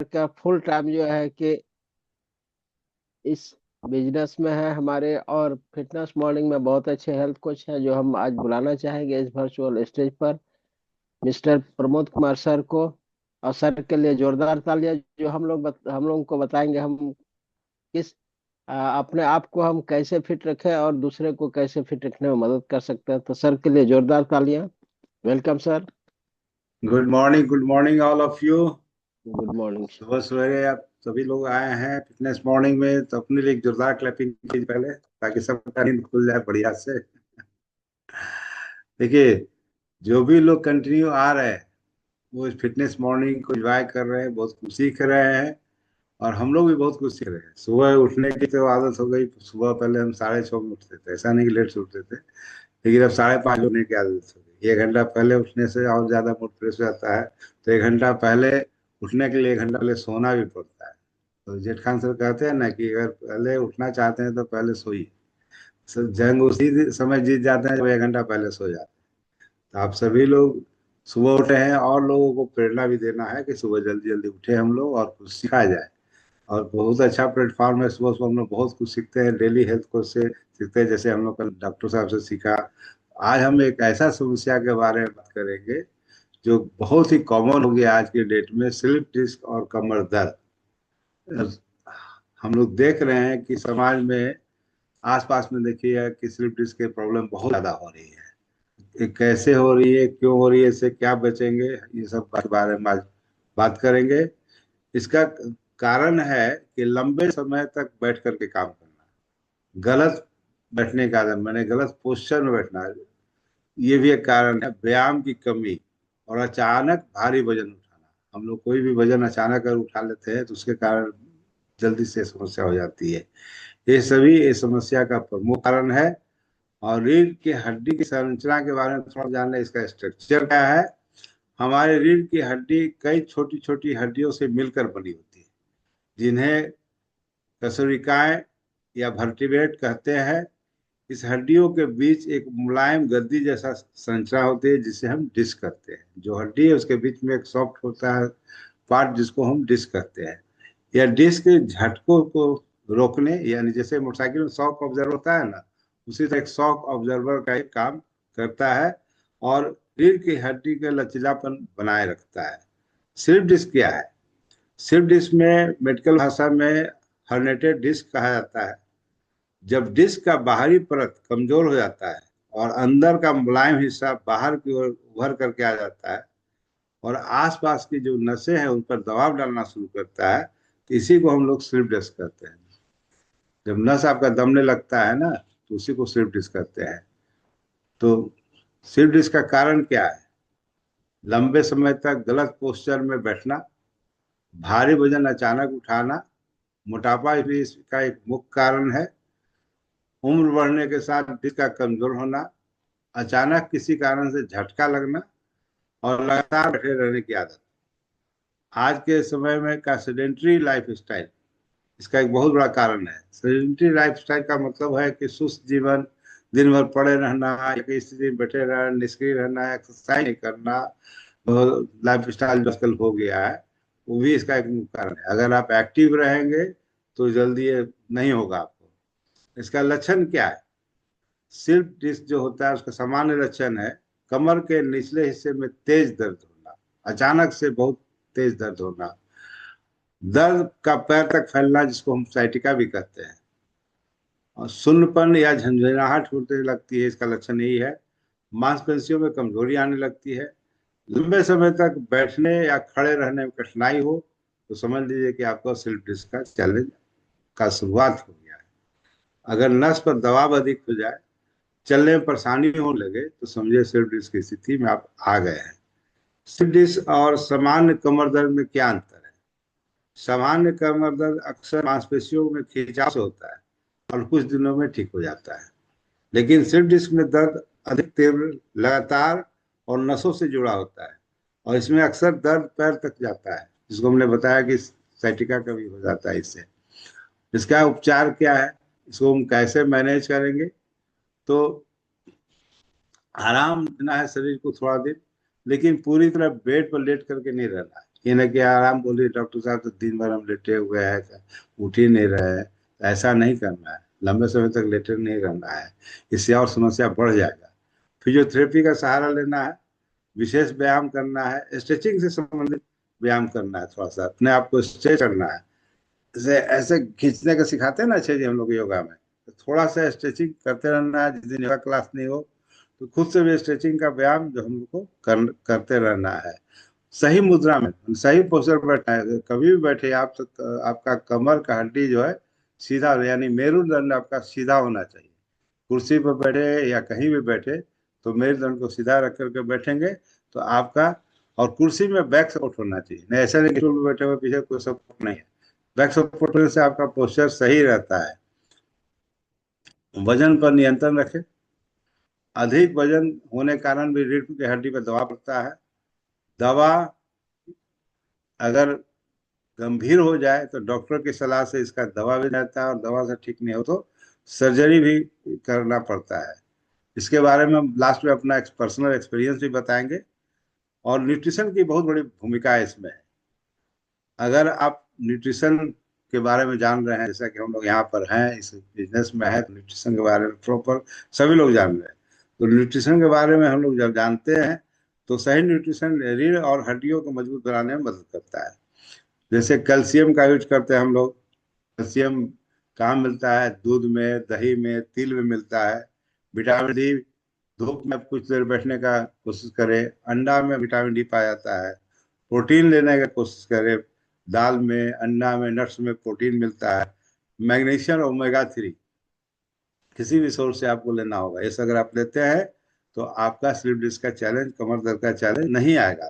का full time जो है कि इस बिजनेस में है हमारे, और फिटनेस मॉर्निंग में बहुत अच्छे हेल्थ कोच है जो हम आज बुलाना चाहेंगे इस वर्चुअल स्टेज पर, मिस्टर प्रमोद कुमार सर को। और सर के लिए जोरदार तालियां। जो हम लोगों को बताएंगे हम किस अपने आप को हम कैसे फिट रखें और दूसरे को कैसे फिट रखने में मदद कर सकते हैं। तो सर के लिए जोरदार तालियां। Welcome sir. Good morning all of you. Good morning. सुबह सवेरे आप सभी लोग आए हैं फिटनेस मॉर्निंग में, तो अपने लिए एक जोरदार क्लैपिंग कीजिए पहले, ताकि सबका नींद खुल जाए बढ़िया से। देखिए, जो भी लोग कंटिन्यू आ रहे हैं वो इस फिटनेस मॉर्निंग को एंजॉय कर रहे हैं, बहुत कुछ सीख रहे हैं। और हम लोग भी बहुत कुछ सीख रहे हैं। सुबह उठने की तो आदत हो गई। सुबह पहले हम 6:30 में उठते थे, ऐसा नहीं कि लेट से उठते थे, लेकिन अब 5:30 उठने की आदत हो गई। 1 घंटा पहले उठने से और ज्यादा मूड फ्रेश हो जाता है। तो 1 घंटा पहले उठने के लिए 1 घंटा पहले सोना भी पड़ता है। तो जेठ खान सर कहते हैं ना कि अगर पहले उठना चाहते हैं तो पहले सोइए। जंग उसी समय जीत जाते हैं जब 1 घंटा पहले सो जाते हैं। तो आप सभी लोग सुबह उठे हैं, और लोगों को प्रेरणा भी देना है कि सुबह जल्दी जल्दी उठे हम लोग और कुछ सिखाया जाए। और बहुत अच्छा प्लेटफॉर्म है। सुबह सुबह हम लोग बहुत कुछ सीखते हैं, डेली हेल्थ कोच से सीखते हैं। जैसे हम लोग कल डॉक्टर साहब से सीखा। आज हम एक ऐसा समस्या के बारे में बात करेंगे जो बहुत ही कॉमन हो गया आज के डेट में, स्लिप डिस्क और कमर दर्द। हम लोग देख रहे हैं कि समाज में, आसपास में देखिए कि स्लिप डिस्क के प्रॉब्लम बहुत ज्यादा हो रही है। ये कैसे हो रही है, क्यों हो रही है, इससे क्या बचेंगे, ये सब के बारे में आज बात करेंगे। इसका कारण है कि लंबे समय तक बैठ करके काम करना, गलत बैठने का आदत, मैंने गलत पोस्चर में बैठना, ये भी एक कारण है। व्यायाम की कमी और अचानक भारी वजन उठाना। हम लोग कोई भी वजन अचानक अगर उठा लेते हैं तो उसके कारण जल्दी से समस्या हो जाती है। ये सभी इस समस्या का प्रमुख कारण है। और रीढ़ की हड्डी की संरचना के बारे में थोड़ा जान लें, इसका स्ट्रक्चर क्या है। हमारे रीढ़ की हड्डी कई छोटी छोटी हड्डियों से मिलकर बनी होती है, जिन्हें कशेरुकियां या वर्टिब्रेट कहते हैं। इस हड्डियों के बीच एक मुलायम गद्दी जैसा संरचना होती है जिसे हम डिस्क कहते हैं। जो हड्डी है उसके बीच में एक सॉफ्ट होता है पार्ट जिसको हम डिस्क कहते हैं। यह डिस्क झटकों को रोकने, यानी जैसे मोटरसाइकिल में शॉक ऑब्जर्वर होता है ना, उसी तरह एक शॉक ऑब्जर्वर का एक काम करता है, और रीढ़ की हड्डी का लचीलापन बनाए रखता है। स्लिप डिस्क क्या है? स्लिप डिस्क में मेडिकल भाषा में हर्नेटेड डिस्क कहा जाता है। जब डिस्क का बाहरी परत कमजोर हो जाता है और अंदर का मुलायम हिस्सा बाहर की ओर उभर करके आ जाता है, और आसपास की जो नसें हैं उन पर दबाव डालना शुरू करता है, तो इसी को हम लोग स्लिप डिस्क कहते हैं। जब नस आपका दमने लगता है ना, तो उसी को स्लिप डिस्क कहते हैं। तो स्लिप डिस्क का कारण क्या है? लंबे समय तक गलत पोस्चर में बैठना, भारी वजन अचानक उठाना, मोटापा भी इसका एक मुख्य कारण है। उम्र बढ़ने के साथ डिस्क का कमजोर होना, अचानक किसी कारण से झटका लगना, और लगातार बैठे रहने की आदत। आज के समय में का सेडेंट्री लाइफ स्टाइल इसका एक बहुत बड़ा कारण है। सेडेंट्री लाइफ स्टाइल का मतलब है कि सुस्त जीवन, दिन भर पड़े रहना, एक ही स्थिति में बैठे रहना, निष्क्रिय रहना, एक्सरसाइज नहीं करना, लाइफ स्टाइल जो आजकल हो गया है, वो भी इसका एक मुख्य कारण है। अगर आप एक्टिव रहेंगे तो जल्दी ये नहीं होगा आपको। इसका लक्षण क्या है? स्लिप डिस्क जो होता है उसका सामान्य लक्षण है कमर के निचले हिस्से में तेज दर्द होना, अचानक से बहुत तेज दर्द होना, दर्द का पैर तक फैलना जिसको हम साइटिका भी कहते हैं, और शून्यपन या झंझनाहट होने लगती है, इसका लक्षण यही है। मांसपेशियों में कमजोरी आने लगती है। लंबे समय तक बैठने या खड़े रहने में कठिनाई हो, तो समझ लीजिए कि आपको स्लिप डिस्क का चैलेंज का शुरुआत हो गया है। अगर नस पर दबाव अधिक हो जाए, चलने में परेशानी होने लगे, तो समझिए स्लिप डिस्क की स्थिति में आप आ गए हैं। स्लिप डिस्क और सामान्य कमर दर्द में क्या अंतर है? सामान्य कमर दर्द अक्सर मांसपेशियों में खिंचाव से होता है और कुछ दिनों में ठीक हो जाता है। लेकिन स्लिप डिस्क में दर्द अधिक तीव्र, लगातार और नसों से जुड़ा होता है, और इसमें अक्सर दर्द पैर तक जाता है, जिसको हमने बताया कि साइटिका का भी हो जाता है इससे। इसका उपचार क्या है? इसको हम कैसे मैनेज करेंगे? तो आराम देना है शरीर को थोड़ा दिन, लेकिन पूरी तरह बेड पर लेट करके नहीं रहना है। ये ना कि आराम बोलिए डॉक्टर साहब तो दिन भर हम लेटे हुए हैं, उठ ही नहीं रहे हैं। ऐसा नहीं करना है, लंबे समय तक लेटे नहीं रहना है, इससे और समस्या बढ़ जाएगा। फिजियोथेरेपी का सहारा लेना है, विशेष व्यायाम करना है, स्ट्रेचिंग से संबंधित व्यायाम करना है, थोड़ा सा अपने आप को स्ट्रेच करना है। जैसे ऐसे खींचने का सिखाते हैं ना अच्छे जी हम लोग योगा में, तो थोड़ा सा स्ट्रेचिंग करते रहना है। जिस दिन योगा क्लास नहीं हो तो खुद से भी स्ट्रेचिंग का व्यायाम जो हम लोग को करते रहना है। सही मुद्रा में, सही पोस्चर पर बैठना है। कभी भी बैठे आप तो आपका कमर का हड्डी जो है सीधा, यानी मेरुदंड आपका सीधा होना चाहिए। कुर्सी पर बैठे या कहीं भी बैठे तो मेरुदंड को सीधा रख करके बैठेंगे तो आपका, और कुर्सी में बैक सपोर्ट होना चाहिए, नहीं ऐसा नहीं कि स्टूल पर बैठे हुए पीछे कोई सपोर्ट नहीं है। बैक सपोर्ट होने से आपका पोस्चर सही रहता है। वजन पर नियंत्रण रखें। अधिक वजन होने के कारण भी रीढ़ की हड्डी पर दबाव पड़ता है। दवा अगर गंभीर हो जाए तो डॉक्टर की सलाह से इसका दवा भी रहता है, और दवा से ठीक नहीं हो तो सर्जरी भी करना पड़ता है। इसके बारे में हम लास्ट में अपना पर्सनल एक्सपीरियंस भी बताएंगे। और न्यूट्रिशन की बहुत बड़ी भूमिका है इसमें। अगर आप न्यूट्रिशन के बारे में जान रहे हैं, जैसा कि हम लोग यहाँ पर हैं इस बिजनेस में है, तो न्यूट्रिशन के बारे में प्रॉपर सभी लोग जान रहे हैं। तो न्यूट्रिशन के बारे में हम लोग जब जानते हैं तो सही न्यूट्रिशन रीढ़ और हड्डियों को मजबूत बनाने में मदद करता है। जैसे कैल्शियम का यूज करते हैं हम लोग। कैल्शियम कहाँ मिलता है? दूध में, दही में, तिल में मिलता है। विटामिन डी, धूप में कुछ देर बैठने का कोशिश करें, अंडा में विटामिन डी पाया जाता है। प्रोटीन लेने का कोशिश करें, दाल में, अंडा में, नट्स में प्रोटीन मिलता है। मैग्नीशियम ओमेगा 3 किसी भी सोर्स से आपको लेना होगा। ये सब अगर आप लेते हैं तो आपका स्लिप डिस्क का चैलेंज, कमर दर्द का चैलेंज नहीं आएगा।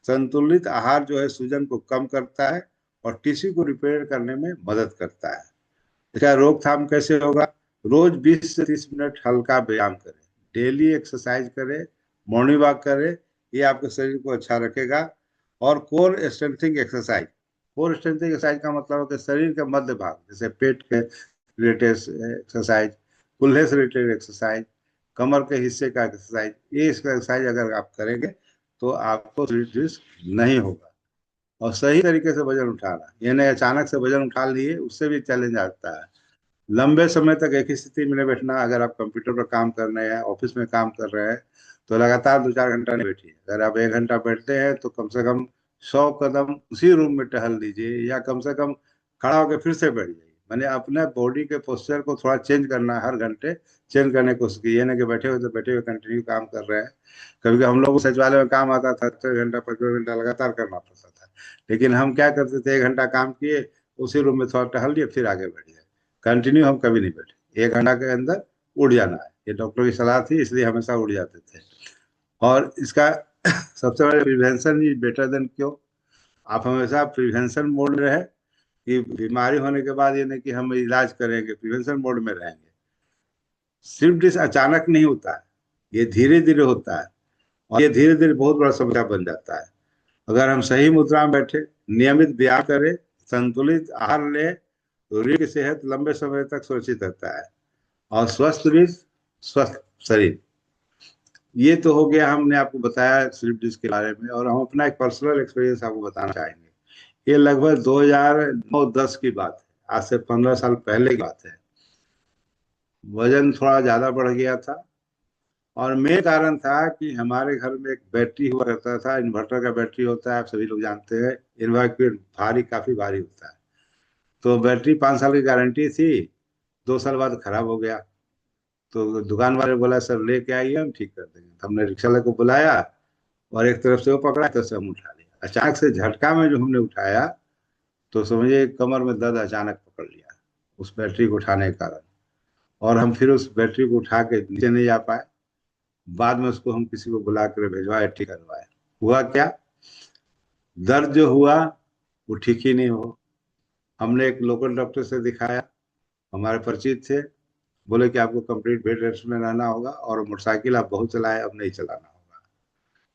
संतुलित आहार जो है सूजन को कम करता है और टिश्यू को रिपेयर करने में मदद करता है। इसका रोकथाम कैसे होगा? रोज 20 से 30 मिनट हल्का व्यायाम करें, डेली एक्सरसाइज करें, मॉर्निंग वॉक करें। ये आपके शरीर को अच्छा रखेगा। और core strengthening exercise. Core strengthening exercise का मतलब है कि शरीर के मध्य भाग, जैसे पेट के रिलेटेड एक्सरसाइज, कूल्हे से रिलेटेड एक्सरसाइज, कमर के हिस्से का एक्सरसाइज, ये एक्सरसाइज अगर आप करेंगे तो आपको स्लिप डिस्क नहीं होगा। और सही तरीके से वजन उठाना, ये नहीं अचानक से वजन उठा लिए, उससे भी चैलेंज आता है। लंबे समय तक एक ही स्थिति में नहीं बैठना। अगर आप कंप्यूटर पर काम कर रहे हैं, ऑफिस में काम कर रहे हैं, तो लगातार 2-4 घंटा नहीं बैठिए। अगर आप 1 घंटा बैठते हैं तो कम से कम 100 कदम उसी रूम में टहल लीजिए, या कम से कम खड़ा होकर फिर से बैठ जाइए। मैंने अपने बॉडी के पोस्चर को थोड़ा चेंज करना है, हर घंटे चेंज करने की कोशिश की। ये ना कि बैठे हुए तो बैठे हुए कंटिन्यू काम कर रहे हैं। कभी कभी हम लोग को सचिवालय में काम आता था, 6 घंटा 5 घंटा लगातार करना पड़ता था। लेकिन हम क्या करते थे, 1 घंटा काम किए, उसी रूम में थोड़ा टहल लिए, फिर आगे बढ़ गए। कंटिन्यू हम कभी नहीं बैठे, 1 घंटा के अंदर उड़ जाना है, ये डॉक्टर की सलाह थी, इसलिए हमेशा उड़ जाते थे। और इसका सबसे बड़ा prevention is better than cure. आप हमेशा प्रिवेंशन मोड में रहे, कि बीमारी होने के बाद ये नहीं कि हम इलाज करेंगे, प्रिवेंशन मोड में रहेंगे। स्लिप डिस्क अचानक नहीं होता है, ये धीरे धीरे होता है, और ये धीरे धीरे बहुत बड़ा समस्या बन जाता है। अगर हम सही मुद्रा में बैठे, नियमित व्यायाम करें, संतुलित आहार लें, तो रीढ़ की सेहत लंबे समय तक सुरक्षित रहता है। और स्वस्थ रीढ़, स्वस्थ शरीर। ये तो हो गया, हमने आपको बताया स्लिप डिस्क के बारे में। और हम अपना एक पर्सनल एक्सपीरियंस आपको बताना चाहेंगे। ये लगभग 2009-10 की बात है, आज से 15 साल पहले की बात है। वजन थोड़ा ज्यादा बढ़ गया था, और मेन कारण था कि हमारे घर में एक बैटरी हुआ करता था, इन्वर्टर का बैटरी होता है, आप सभी लोग जानते हैं। इन्वर्टर भारी, काफी भारी होता है। तो बैटरी 5 साल की गारंटी थी, 2 साल बाद खराब हो गया। तो दुकान वाले बोला सर लेके आइए, हम ठीक कर देंगे। तो हमने रिक्शा वाले को बुलाया, और एक तरफ से वो पकड़ा, एक तरफ से हम उठा लिया। अचानक से झटका में जो हमने उठाया, तो समझिए कमर में दर्द अचानक पकड़ लिया उस बैटरी को उठाने के कारण। और हम फिर उस बैटरी को उठा के नीचे नहीं जा पाए। बाद में उसको हम किसी को बुला कर भिजवाए, ठीक करवाए। हुआ क्या, दर्द जो हुआ वो ठीक ही नहीं हो। हमने एक लोकल डॉक्टर से दिखाया, हमारे परिचित थे। बोले कि आपको कंप्लीट बेड रेस्ट में रहना होगा, और मोटरसाइकिल आप बहुत चलाए, अब नहीं चलाना होगा,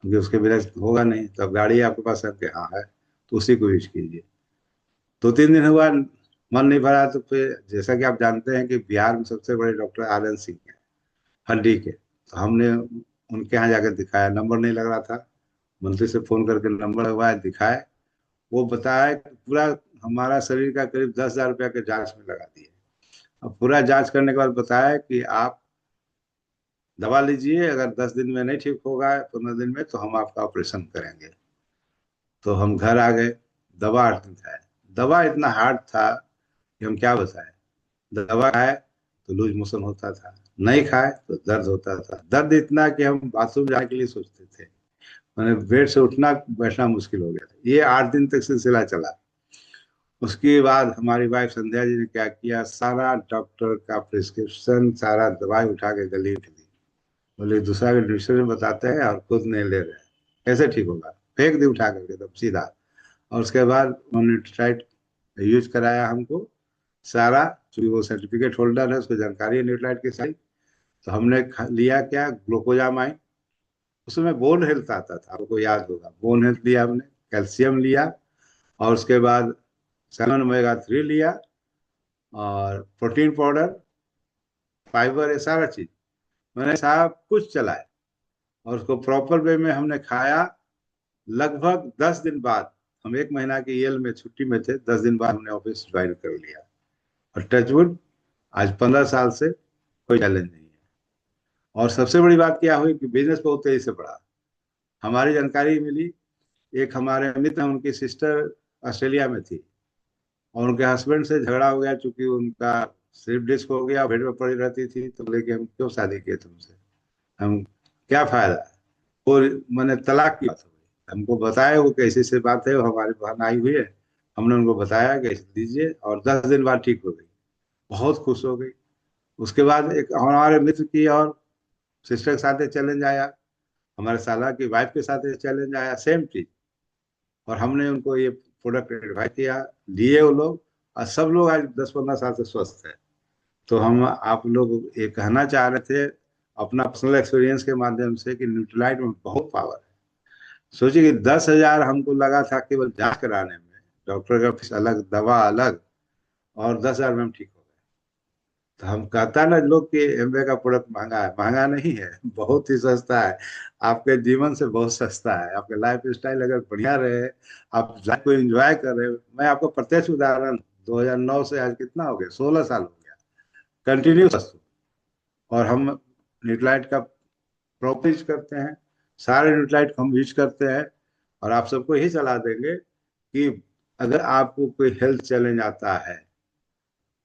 क्योंकि उसके बिना होगा नहीं। तो अब गाड़ी आपके पास है कि हाँ है, तो उसी को यूज कीजिए। 2-3 दिन हुआ, मन नहीं भरा, तो फिर जैसा कि आप जानते हैं कि बिहार में सबसे बड़े डॉक्टर RN सिंह हैं, हड्डी के। तो हमने उनके यहाँ जाकर दिखाया, नंबर नहीं लग रहा था। मंत्री से फोन करके नंबर लगवाया, दिखाए। वो बताया कि पूरा हमारा शरीर का करीब 10,000 रुपया के जांच में लगा दिए। अब पूरा जांच करने के बाद बताया कि आप दवा लीजिए, अगर 10 दिन में नहीं ठीक होगा, 15 दिन में, तो हम आपका ऑपरेशन करेंगे। तो हम घर आ गए। दवा 8 दिन खाए। दवा इतना हार्ड था कि हम क्या बताएं। दवा खाए तो लूज मोशन होता था, नहीं खाए तो दर्द होता था। दर्द इतना कि हम बाथरूम जाने के लिए सोचते थे। मैंने बेड से उठना बैठना मुश्किल हो गया था। ये 8 दिन तक सिलसिला चला। उसके बाद हमारी वाइफ संध्या जी ने क्या किया, सारा डॉक्टर का प्रिस्क्रिप्शन, सारा दवाई उठा के गली में दी। बोले दूसरा के न्यूट्रिशन बताते हैं और खुद नहीं ले रहे हैं, कैसे ठीक होगा। फेंक दी उठा करके तब सीधा। और उसके बाद उन्होंने न्यूट्राइट यूज कराया हमको सारा। चूंकि वो सर्टिफिकेट होल्डर है, उसको जानकारी है न्यूट्राइट की सारी। तो हमने लिया क्या, ग्लूकोजामाइन। उसमें बोन हेल्थ आता था, आपको याद होगा। बोन हेल्थ लिया हमने, कैल्शियम लिया, और उसके बाद 7 ओमेगा 3 लिया, और प्रोटीन पाउडर, फाइबर, ये सारा चीज मैंने सब कुछ चलाया। और उसको प्रॉपर वे में हमने खाया। लगभग 10 दिन बाद, हम 1 महीना के ईएल में छुट्टी में थे, 10 दिन बाद हमने ऑफिस ज्वाइन कर लिया। और टचवुड, आज 15 साल से कोई चैलेंज नहीं है। और सबसे बड़ी बात क्या हुई कि बिजनेस बहुत तेजी से बढ़ा। हमारी जानकारी मिली, एक हमारे मित्र हैं, उनकी सिस्टर ऑस्ट्रेलिया में थी, और उनके हस्बैंड से झगड़ा हो गया, चूंकि उनका स्लिप डिस्क हो गया, बेड में पड़ी रहती थी। तो बोले कि हम क्यों शादी किए तुमसे, हम क्या फायदा। और मैंने तलाक की बात हो गई। हमको बताया वो कैसे से बात है, वो हमारी बहन आई हुई है। हमने उनको बताया कि ऐसे दीजिए, और 10 दिन बाद ठीक हो गई। बहुत खुश हो गई। उसके बाद एक हमारे मित्र की और सिस्टर के साथ चैलेंज आया, हमारे साला की वाइफ के साथ चैलेंज आया, सेम चीज। और हमने उनको ये प्रोडक्ट एडवाइस किया, लिए वो लोग, और सब लोग आज 10-15 साल से स्वस्थ है। तो हम आप लोग ये कहना चाह रहे थे अपना पर्सनल एक्सपीरियंस के माध्यम से कि न्यूट्रीलाइट में बहुत पावर है। सोचिए कि 10,000 हमको लगा था केवल जांच कराने में, डॉक्टर का फीस अलग, दवा अलग, और 10,000 में हम ठीक हो गए। तो हम कहता है ना लोग कि एमवे का प्रोडक्ट महंगा है, महंगा नहीं है, बहुत ही सस्ता है। आपके जीवन से बहुत सस्ता है। आपके लाइफ स्टाइल अगर बढ़िया रहे, आप लाइफ को एंजॉय कर रहे हो। मैं आपको प्रत्यक्ष उदाहरण, 2009 से आज कितना हो गया, 16 साल हो गया कंटिन्यू। और हम न्यूट्राइट का प्रॉपर यूज करते हैं, सारे न्यूट्राइट हम यूज करते हैं। और आप सबको यही सलाह देंगे कि अगर आपको कोई हेल्थ चैलेंज आता है,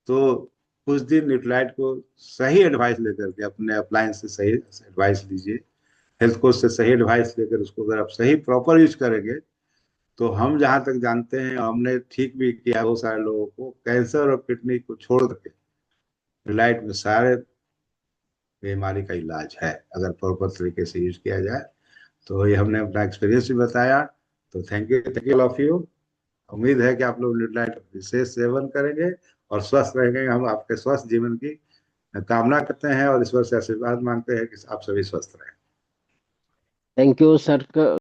तो कुछ दिन न्यूट्राइट को सही एडवाइस लेकर के, अपने अप्लायंस से सही एडवाइस लीजिए, हेल्थ कोच से सही एडवाइस लेकर उसको अगर आप सही प्रॉपर यूज करेंगे, तो हम जहाँ तक जानते हैं, हमने ठीक भी किया बहुत सारे लोगों को, कैंसर और किडनी को छोड़ करके न्यूट्राइट में सारे बीमारी का इलाज है, अगर प्रॉपर तरीके से यूज किया जाए। तो ये हमने अपना एक्सपीरियंस भी बताया। तो thank you all of you. उम्मीद है कि आप लोग न्यूट्राइट विशेष सेवन करेंगे और स्वस्थ रहेंगे। हम आपके स्वस्थ जीवन की कामना करते हैं और ईश्वर से आशीर्वाद मांगते हैं कि आप सभी स्वस्थ रहें। Thank you sir.